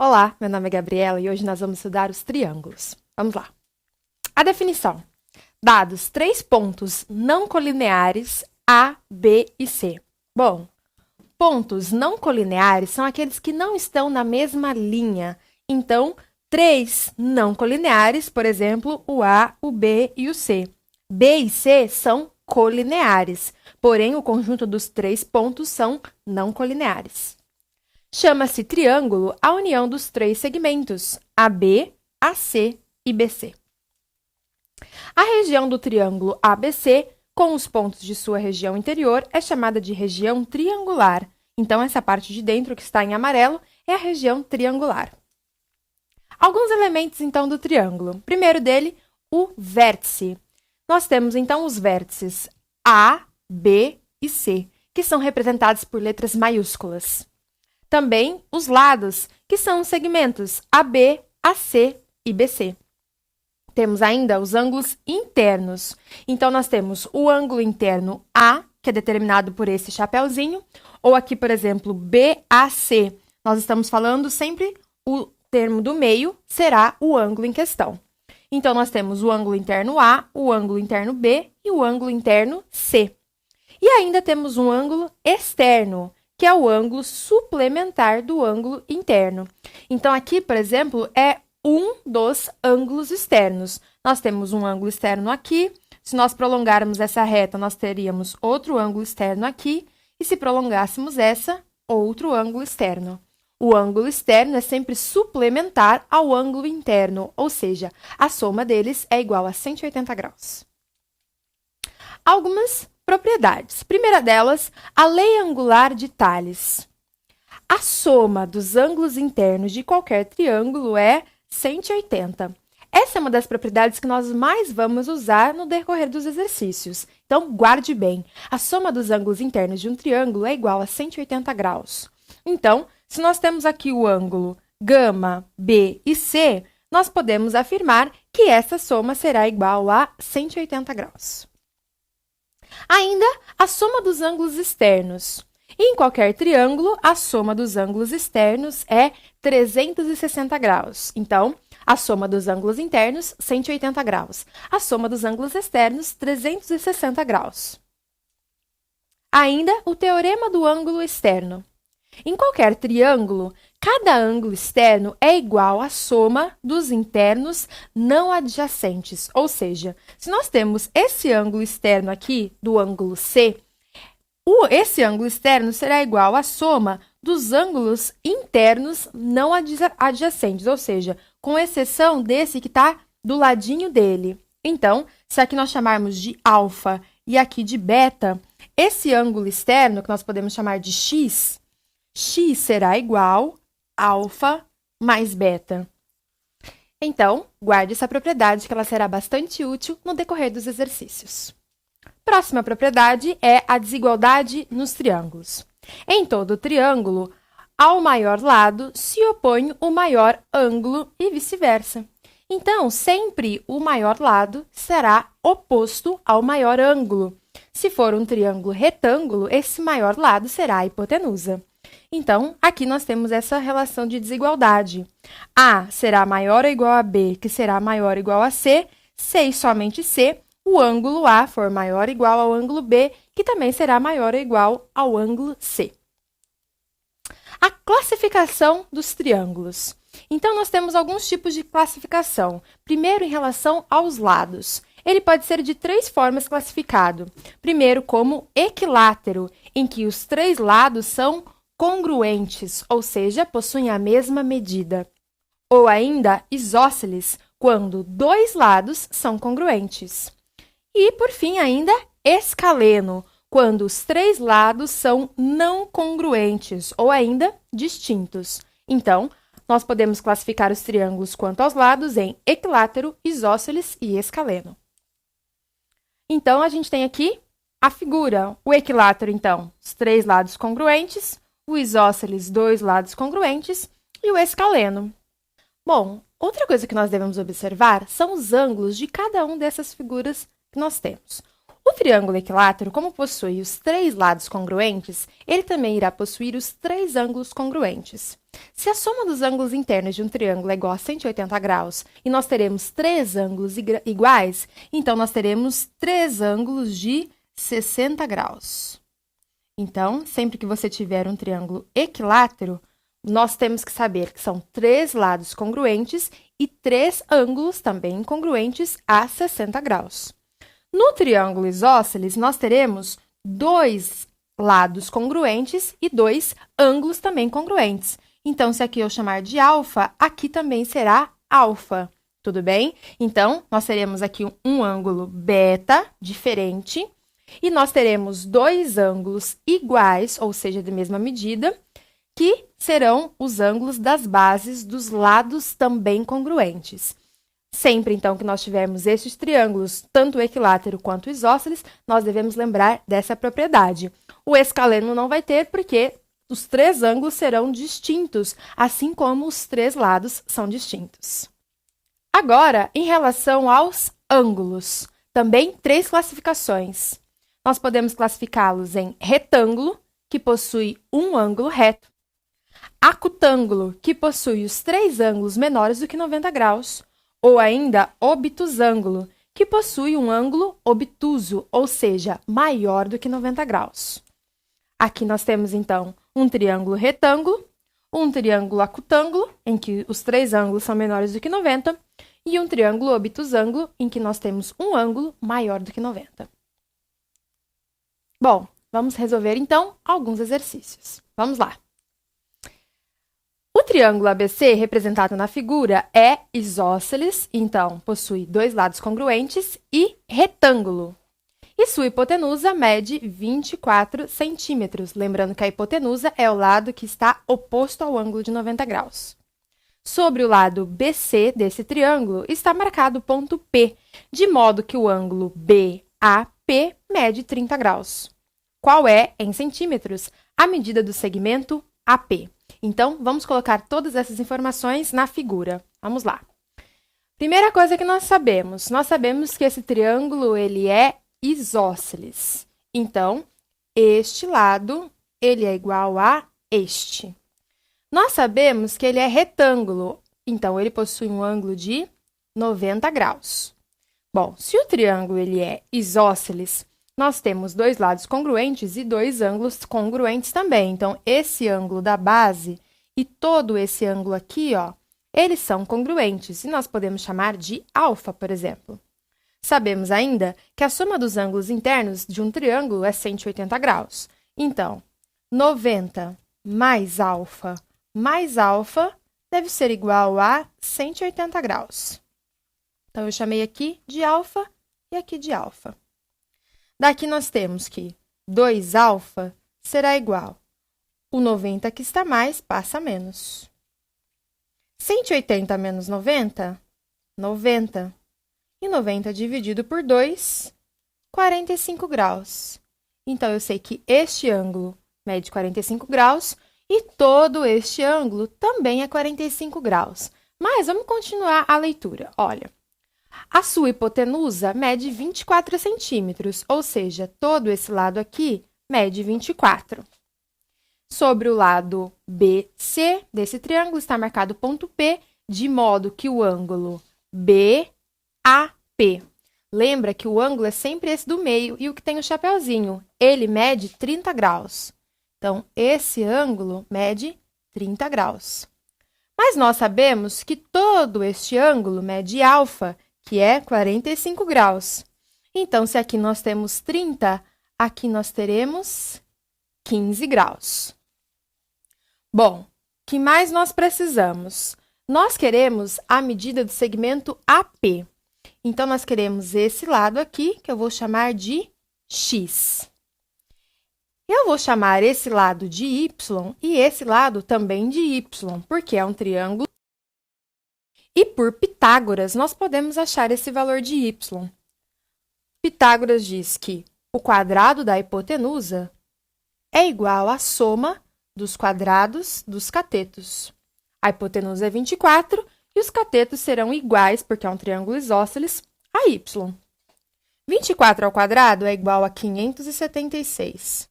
Olá, meu nome é Gabriela e hoje nós vamos estudar os triângulos. Vamos lá. A definição. Dados 3 pontos não colineares A, B e C. Bom, pontos não colineares são aqueles que não estão na mesma linha. Então, 3 não colineares, por exemplo, o A, o B e o C. B e C são colineares, porém o conjunto dos 3 pontos são não colineares. Chama-se triângulo a união dos 3 segmentos, AB, AC e BC. A região do triângulo ABC, com os pontos de sua região interior, é chamada de região triangular. Então, essa parte de dentro que está em amarelo é a região triangular. Alguns elementos, então, do triângulo. Primeiro dele, o vértice. Nós temos, então, os vértices A, B e C, que são representados por letras maiúsculas. Também os lados, que são os segmentos AB, AC e BC. Temos ainda os ângulos internos. Então, nós temos o ângulo interno A, que é determinado por esse chapeuzinho, ou aqui, por exemplo, BAC. Nós estamos falando sempre o termo do meio será o ângulo em questão. Então, nós temos o ângulo interno A, o ângulo interno B e o ângulo interno C. E ainda temos um ângulo externo, que é o ângulo suplementar do ângulo interno. Então, aqui, por exemplo, é um dos ângulos externos. Nós temos um ângulo externo aqui. Se nós prolongarmos essa reta, nós teríamos outro ângulo externo aqui. E se prolongássemos essa, outro ângulo externo. O ângulo externo é sempre suplementar ao ângulo interno, ou seja, a soma deles é igual a 180 graus. Algumas propriedades. Primeira delas, a lei angular de Thales. A soma dos ângulos internos de qualquer triângulo é 180. Essa é uma das propriedades que nós mais vamos usar no decorrer dos exercícios. Então, guarde bem. A soma dos ângulos internos de um triângulo é igual a 180 graus. Então, se nós temos aqui o ângulo gama, B e C, nós podemos afirmar que essa soma será igual a 180 graus. Ainda, a soma dos ângulos externos. Em qualquer triângulo, a soma dos ângulos externos é 360 graus. Então, a soma dos ângulos internos, 180 graus. A soma dos ângulos externos, 360 graus. Ainda, o teorema do ângulo externo. Em qualquer triângulo, cada ângulo externo é igual à soma dos internos não adjacentes. Ou seja, se nós temos esse ângulo externo aqui, do ângulo C, esse ângulo externo será igual à soma dos ângulos internos não adjacentes, ou seja, com exceção desse que está do ladinho dele. Então, se aqui nós chamarmos de alfa e aqui de beta, esse ângulo externo, que nós podemos chamar de x, x será igual a alfa mais beta. Então, guarde essa propriedade que ela será bastante útil no decorrer dos exercícios. Próxima propriedade é a desigualdade nos triângulos. Em todo triângulo, ao maior lado se opõe o maior ângulo e vice-versa. Então, sempre o maior lado será oposto ao maior ângulo. Se for um triângulo retângulo, esse maior lado será a hipotenusa. Então, aqui nós temos essa relação de desigualdade. A será maior ou igual a B, que será maior ou igual a C, C e somente C, o ângulo A for maior ou igual ao ângulo B, que também será maior ou igual ao ângulo C. A classificação dos triângulos. Então, nós temos alguns tipos de classificação. Primeiro, em relação aos lados. Ele pode ser de 3 formas classificado. Primeiro, como equilátero, em que os 3 lados são congruentes, ou seja, possuem a mesma medida. Ou ainda, isósceles, quando 2 lados são congruentes. E, por fim, ainda, escaleno, quando os 3 lados são não congruentes, ou ainda, distintos. Então, nós podemos classificar os triângulos quanto aos lados em equilátero, isósceles e escaleno. Então, a gente tem aqui a figura. O equilátero, então, os 3 lados congruentes, o isósceles, 2 lados congruentes, e o escaleno. Bom, outra coisa que nós devemos observar são os ângulos de cada uma dessas figuras que nós temos. O triângulo equilátero, como possui os 3 lados congruentes, ele também irá possuir os 3 ângulos congruentes. Se a soma dos ângulos internos de um triângulo é igual a 180 graus e nós teremos 3 ângulos iguais, então nós teremos 3 ângulos de 60 graus. Então, sempre que você tiver um triângulo equilátero, nós temos que saber que são 3 lados congruentes e 3 ângulos também congruentes a 60 graus. No triângulo isósceles, nós teremos 2 lados congruentes e 2 ângulos também congruentes. Então, se aqui eu chamar de alfa, aqui também será alfa, tudo bem? Então, nós teremos aqui um ângulo beta diferente e nós teremos 2 ângulos iguais, ou seja, de mesma medida, que serão os ângulos das bases dos lados também congruentes. Sempre, então, que nós tivermos estes triângulos, tanto o equilátero quanto o isósceles, nós devemos lembrar dessa propriedade. O escaleno não vai ter, porque os 3 ângulos serão distintos, assim como os 3 lados são distintos. Agora, em relação aos ângulos, também 3 classificações. Nós podemos classificá-los em retângulo, que possui um ângulo reto, acutângulo, que possui os 3 ângulos menores do que 90 graus, ou ainda obtusângulo, que possui um ângulo obtuso, ou seja, maior do que 90 graus. Aqui nós temos, então, um triângulo retângulo, um triângulo acutângulo, em que os 3 ângulos são menores do que 90, e um triângulo obtusângulo, em que nós temos um ângulo maior do que 90. Bom, vamos resolver, então, alguns exercícios. Vamos lá. O triângulo ABC, representado na figura, é isósceles, então possui 2 lados congruentes, e retângulo. E sua hipotenusa mede 24 centímetros. Lembrando que a hipotenusa é o lado que está oposto ao ângulo de 90 graus. Sobre o lado BC desse triângulo está marcado o ponto P, de modo que o ângulo BAP mede 30 graus. Qual é, em centímetros, a medida do segmento AP? Então, vamos colocar todas essas informações na figura. Vamos lá. Primeira coisa que nós sabemos que esse triângulo ele é isósceles. Então, este lado ele é igual a este. Nós sabemos que ele é retângulo, então ele possui um ângulo de 90 graus. Bom, se o triângulo ele é isósceles, nós temos 2 lados congruentes e 2 ângulos congruentes também. Então, esse ângulo da base e todo esse ângulo aqui, ó, eles são congruentes e nós podemos chamar de alfa, por exemplo. Sabemos ainda que a soma dos ângulos internos de um triângulo é 180 graus. Então, 90 mais alfa deve ser igual a 180 graus. Então, eu chamei aqui de alfa e aqui de alfa. Daqui nós temos que 2α será igual. O 90 que está mais passa menos. 180 menos 90, 90. E 90 dividido por 2, 45 graus. Então, eu sei que este ângulo mede 45 graus e todo este ângulo também é 45 graus. Mas vamos continuar a leitura. Olha. A sua hipotenusa mede 24 centímetros, ou seja, todo esse lado aqui mede 24. Sobre o lado BC desse triângulo está marcado o ponto P, de modo que o ângulo BAP. Lembra que o ângulo é sempre esse do meio e o que tem o chapeuzinho. Ele mede 30 graus. Então, esse ângulo mede 30 graus. Mas nós sabemos que todo este ângulo mede alfa, que é 45 graus. Então, se aqui nós temos 30, aqui nós teremos 15 graus. Bom, o que mais nós precisamos? Nós queremos a medida do segmento AP. Então, nós queremos esse lado aqui, que eu vou chamar de X. Eu vou chamar esse lado de Y e esse lado também de Y, porque é um triângulo. E por Pitágoras, nós podemos achar esse valor de y. Pitágoras diz que o quadrado da hipotenusa é igual à soma dos quadrados dos catetos. A hipotenusa é 24 e os catetos serão iguais, porque é um triângulo isósceles, a y. 24 ao quadrado é igual a 576.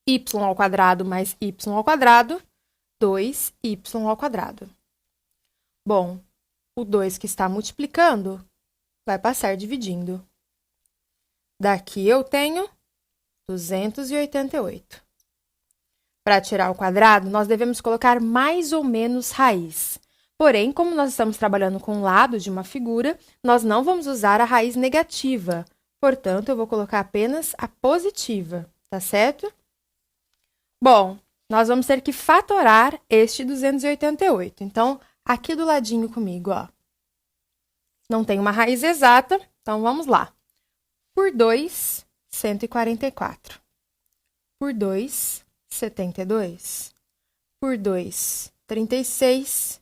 Y ao quadrado mais y ao quadrado, 2y ao quadrado. Bom, o 2 que está multiplicando vai passar dividindo. Daqui eu tenho 288. Para tirar o quadrado, nós devemos colocar mais ou menos raiz. Porém, como nós estamos trabalhando com o lado de uma figura, nós não vamos usar a raiz negativa. Portanto, eu vou colocar apenas a positiva, tá certo? Bom, nós vamos ter que fatorar este 288. Então, aqui do ladinho comigo, ó. Não tem uma raiz exata, então vamos lá. Por 2, 144. Por 2, 72. Por 2, 36.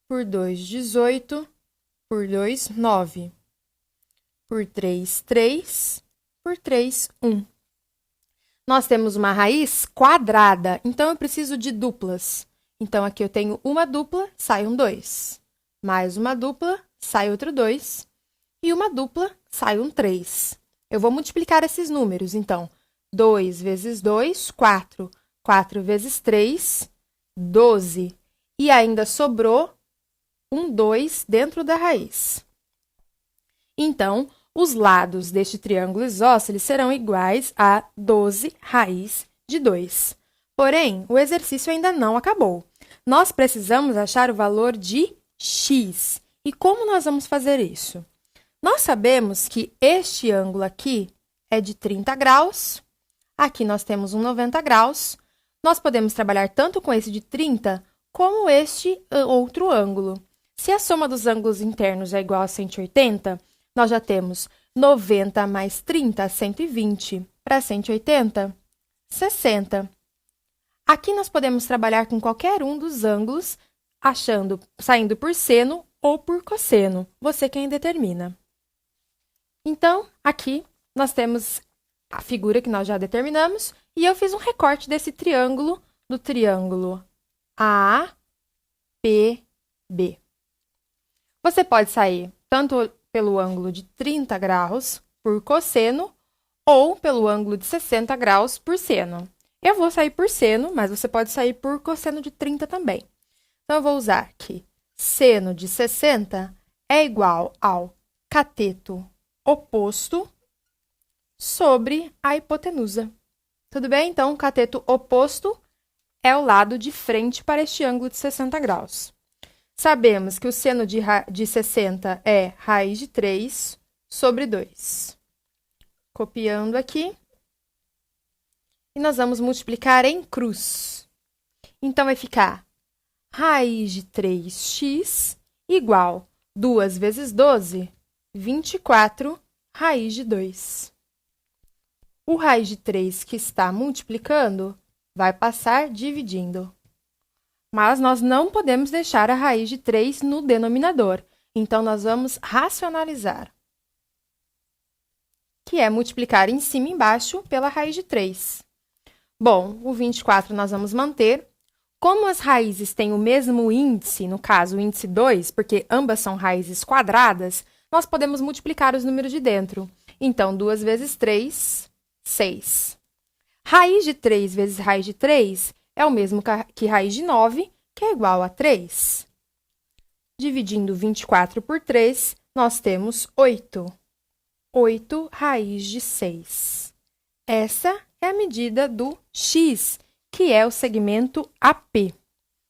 Por 2, 18. Por 2, 9. Por 3, 3. Por 3, 1. Nós temos uma raiz quadrada, então eu preciso de duplas. Então, aqui eu tenho uma dupla, sai um 2. Mais uma dupla, sai outro 2. E uma dupla, sai um 3. Eu vou multiplicar esses números, então. 2 vezes 2, 4. 4 vezes 3, 12. E ainda sobrou um 2 dentro da raiz. Então, os lados deste triângulo isósceles serão iguais a 12 raiz de 2. Porém, o exercício ainda não acabou. Nós precisamos achar o valor de x. E como nós vamos fazer isso? Nós sabemos que este ângulo aqui é de 30 graus. Aqui nós temos um 90 graus. Nós podemos trabalhar tanto com esse de 30 como este outro ângulo. Se a soma dos ângulos internos é igual a 180, nós já temos 90 mais 30, 120. Para 180, 60. Aqui nós podemos trabalhar com qualquer um dos ângulos, saindo por seno ou por cosseno. Você quem determina. Então, aqui nós temos a figura que nós já determinamos e eu fiz um recorte desse triângulo, do triângulo APB. Você pode sair tanto pelo ângulo de 30 graus por cosseno ou pelo ângulo de 60 graus por seno. Eu vou sair por seno, mas você pode sair por cosseno de 30 também. Então, eu vou usar que seno de 60 é igual ao cateto oposto sobre a hipotenusa. Tudo bem? Então, o cateto oposto é o lado de frente para este ângulo de 60 graus. Sabemos que o seno de 60 é raiz de 3 sobre 2. Copiando aqui. E nós vamos multiplicar em cruz. Então, vai ficar raiz de 3x igual 2 vezes 12, 24, raiz de 2. O raiz de 3 que está multiplicando vai passar dividindo. Mas nós não podemos deixar a raiz de 3 no denominador. Então, nós vamos racionalizar, que é multiplicar em cima e embaixo pela raiz de 3. Bom, o 24 nós vamos manter. Como as raízes têm o mesmo índice, no caso, o índice 2, porque ambas são raízes quadradas, nós podemos multiplicar os números de dentro. Então, 2 vezes 3, 6. Raiz de 3 vezes raiz de 3 é o mesmo que raiz de 9, que é igual a 3. Dividindo 24 por 3, nós temos 8. 8 raiz de 6. Essa é a medida do x, que é o segmento AP.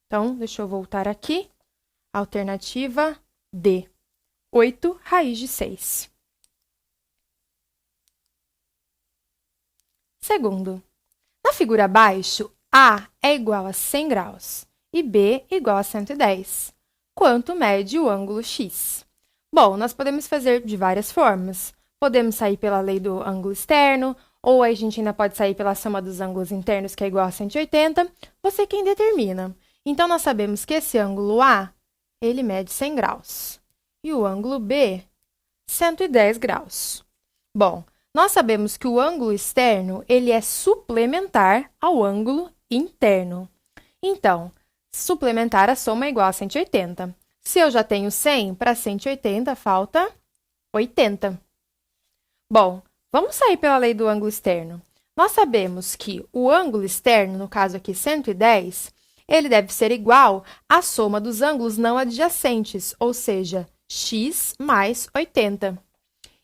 Então, deixa eu voltar aqui. Alternativa D. 8 raiz de 6. Segundo, na figura abaixo, A é igual a 100 graus e B igual a 110. Quanto mede o ângulo x? Bom, nós podemos fazer de várias formas. Podemos sair pela lei do ângulo externo, ou a gente ainda pode sair pela soma dos ângulos internos, que é igual a 180. Você quem determina. Então, nós sabemos que esse ângulo A, ele mede 100 graus. E o ângulo B, 110 graus. Bom, nós sabemos que o ângulo externo, ele é suplementar ao ângulo interno. Então, suplementar a soma é igual a 180. Se eu já tenho 100, para 180 falta 80. Bom, vamos sair pela lei do ângulo externo. Nós sabemos que o ângulo externo, no caso aqui 110, ele deve ser igual à soma dos ângulos não adjacentes, ou seja, x mais 80.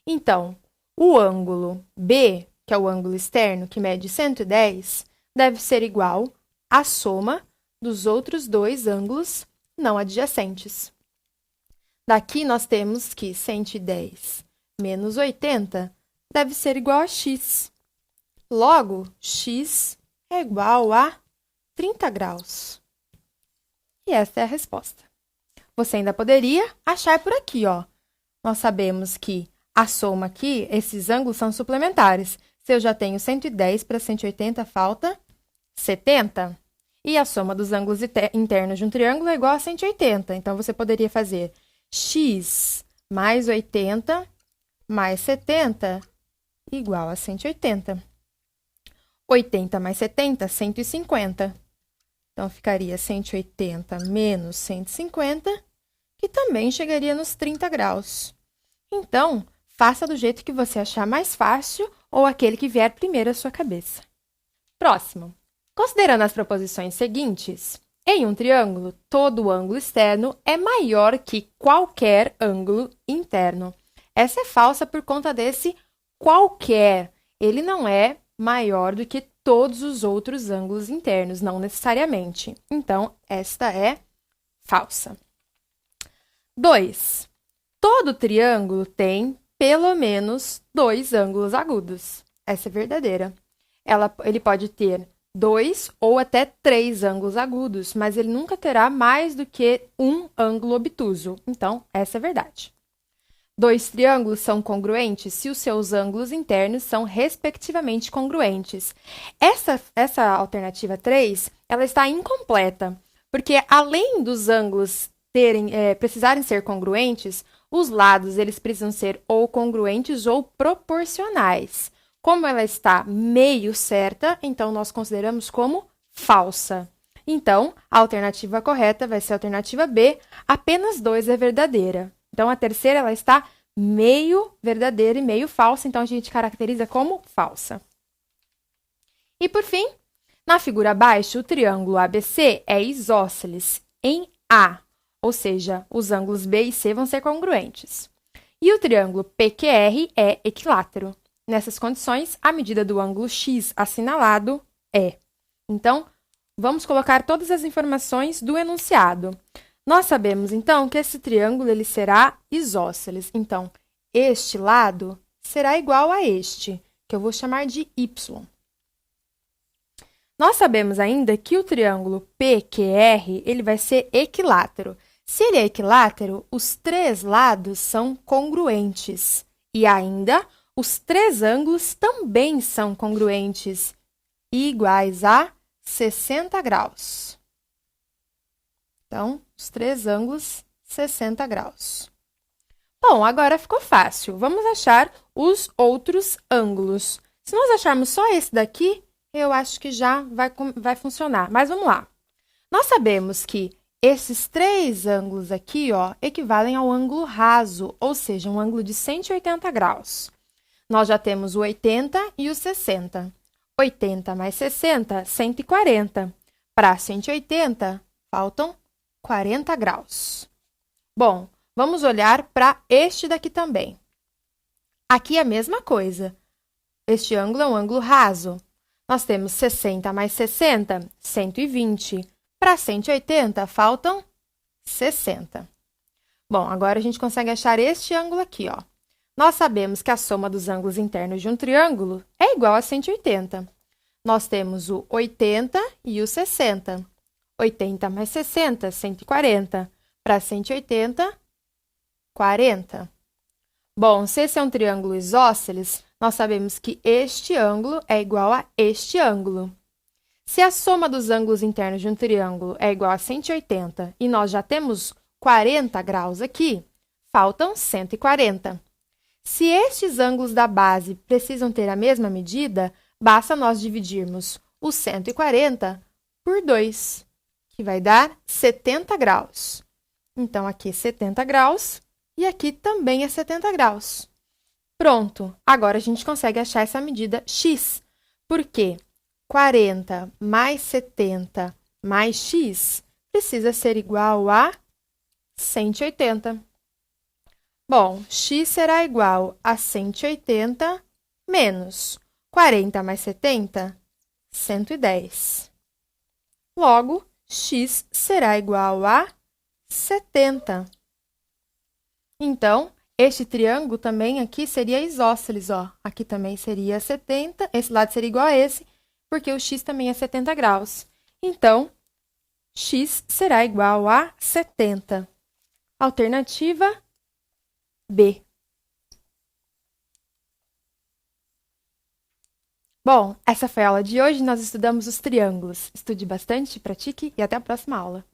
Então, o ângulo B, que é o ângulo externo, que mede 110, deve ser igual à soma dos outros dois ângulos não adjacentes. Daqui nós temos que 110 menos 80 deve ser igual a x. Logo, x é igual a 30 graus. E essa é a resposta. Você ainda poderia achar por aqui, ó. Nós sabemos que a soma aqui, esses ângulos são suplementares. Se eu já tenho 110 para 180, falta 70. E a soma dos ângulos internos de um triângulo é igual a 180. Então, você poderia fazer x mais 80 mais 70 igual a 180. 80 mais 70, 150. Então, ficaria 180 menos 150, que também chegaria nos 30 graus. Então, faça do jeito que você achar mais fácil ou aquele que vier primeiro à sua cabeça. Próximo. Considerando as proposições seguintes, em um triângulo, todo ângulo externo é maior que qualquer ângulo interno. Essa é falsa por conta desse qualquer. Ele não é maior do que todos os outros ângulos internos, não necessariamente. Então, esta é falsa. 2. Todo triângulo tem pelo menos 2 ângulos agudos. Essa é verdadeira. Ele pode ter 2 ou até 3 ângulos agudos, mas ele nunca terá mais do que um ângulo obtuso. Então, essa é verdade. 2 triângulos são congruentes se os seus ângulos internos são respectivamente congruentes. Essa alternativa 3, ela está incompleta, porque além dos ângulos precisarem ser congruentes, os lados eles precisam ser ou congruentes ou proporcionais. Como ela está meio certa, então nós consideramos como falsa. Então, a alternativa correta vai ser a alternativa B, apenas 2 é verdadeira. Então, a terceira ela está meio verdadeira e meio falsa, então a gente caracteriza como falsa. E, por fim, na figura abaixo, o triângulo ABC é isósceles em A, ou seja, os ângulos B e C vão ser congruentes. E o triângulo PQR é equilátero. Nessas condições, a medida do ângulo X assinalado é. Então, vamos colocar todas as informações do enunciado. Nós sabemos, então, que esse triângulo ele será isósceles. Então, este lado será igual a este, que eu vou chamar de Y. Nós sabemos ainda que o triângulo PQR ele vai ser equilátero. Se ele é equilátero, os 3 lados são congruentes. E ainda, os 3 ângulos também são congruentes e iguais a 60 graus. Então, os 3 ângulos, 60 graus. Bom, agora ficou fácil. Vamos achar os outros ângulos. Se nós acharmos só esse daqui, eu acho que já vai funcionar. Mas vamos lá. Nós sabemos que esses 3 ângulos aqui, ó, equivalem ao ângulo raso, ou seja, um ângulo de 180 graus. Nós já temos o 80 e o 60. 80 mais 60, 140. Para 180, faltam 40 graus. Bom, vamos olhar para este daqui também. Aqui é a mesma coisa. Este ângulo é um ângulo raso. Nós temos 60 mais 60, 120. Para 180, faltam 60. Bom, agora a gente consegue achar este ângulo aqui, ó. Nós sabemos que a soma dos ângulos internos de um triângulo é igual a 180. Nós temos o 80 e o 60. 80 mais 60, 140. Para 180, 40. Bom, se esse é um triângulo isósceles, nós sabemos que este ângulo é igual a este ângulo. Se a soma dos ângulos internos de um triângulo é igual a 180 e nós já temos 40 graus aqui, faltam 140. Se estes ângulos da base precisam ter a mesma medida, basta nós dividirmos o 140 por 2, que vai dar 70 graus. Então, aqui é 70 graus e aqui também é 70 graus. Pronto, agora a gente consegue achar essa medida x, porque 40 mais 70 mais x precisa ser igual a 180. Bom, x será igual a 180 menos 40 mais 70, 110. Logo, x será igual a 70. Então, este triângulo também aqui seria isósceles, ó. Aqui também seria 70, esse lado seria igual a esse, porque o x também é 70 graus. Então, x será igual a 70. Alternativa B. Bom, essa foi a aula de hoje. Nós estudamos os triângulos. Estude bastante, pratique e até a próxima aula.